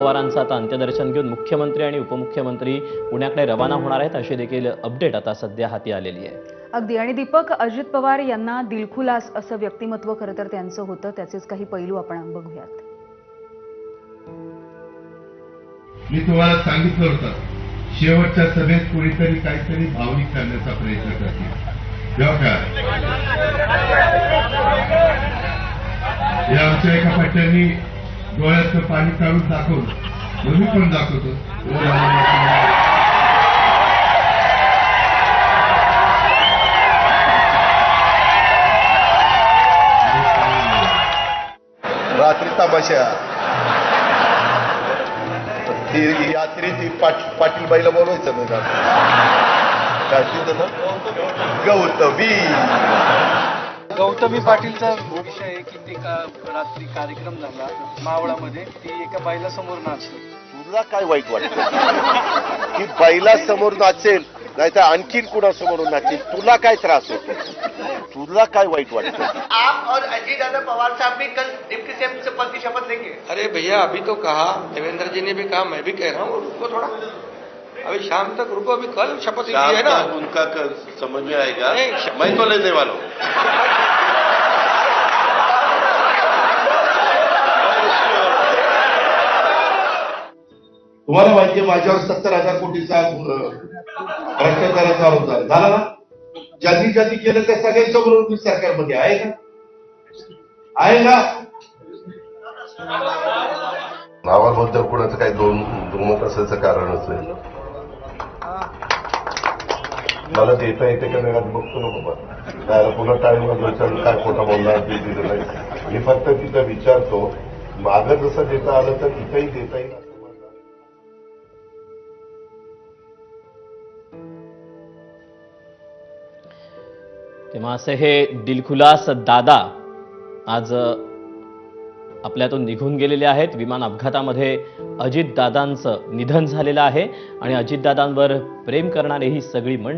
पवारांचं आता अंत्यदर्शन घेऊन मुख्यमंत्री आणि उपमुख्यमंत्री पुण्याकडे रवाना होणार आहेत, अशी देखील अपडेट आता सध्या हाती आलेली आहे. अगदी. आणि दीपक, अजित पवार यांना दिलखुलास असं व्यक्तिमत्व खरं तर त्यांचं होतं. त्याचेच काही पैलू आपण बघूयात. मी तुम्हाला सांगितलं होतं, शेवटच्या सभेत कोणीतरी काहीतरी भावनिक करण्याचा प्रयत्न करतील. या आमच्या एका पट्ट्यांनी डोळ्याचं पाणी काढून दाखवलं, मी पण दाखवतो. रात्री तमाशा ती यात्री ती पाटील बाईला बोलवायचं नाही का? काय तिथं ना गौतमी पाटीलचा विषय आहे की ते रात्री कार्यक्रम झाला मावळामध्ये, ती एका बाईला समोर नाचली. तुला काय वाईट वाटतं की बाईला समोर नाचेल, नाहीतर आणखीन कुणासमोर नाचेल? तुला काय त्रास होतो? तुला काय वाईट वाटतं? आप और अजीत दादा पवार साहब भी कल डिप्टी सीएम पद की शपथ लेंगे। अरे भैया, अभी तो कहा, देवेंद्र जी ने भी कहा, मैं भी कह रहा हूँ, रुको थोड़ा, अभी शाम तक रुको, अभी कल शपथ ली है ना। उनका समझ में आएगा, मैं तो लेने वाला हूँ। तुम्हाला माहिती, माझ्यावर 70,000 कोटीचा भ्रष्टाचाराचा आरोप झाला ना. ज्यांनी ज्यांनी केलं त्या सगळ्यांसमोर मी सरकारमध्ये आहे का? आहे ना? नावाबद्दल कोणाचं काही दुमत असायचं कारणच नाही. मला देता येते का नाही बघतो नको पण काय पुन्हा टाळीमध्ये विचारून काय खोटा बोलणार ते दिलं नाही. मी फक्त तिथं विचारतो, मागं जसं देता आलं तर इथंही देता येईल. तेव्हा असे हे दिलखुलास दादा आज आपल्यातून निघून गेलेले आहेत. विमान अपघातामध्ये अजितदादांचं निधन झालेलं आहे आणि अजितदादांवर प्रेम करणारी ही सगळी मंडळी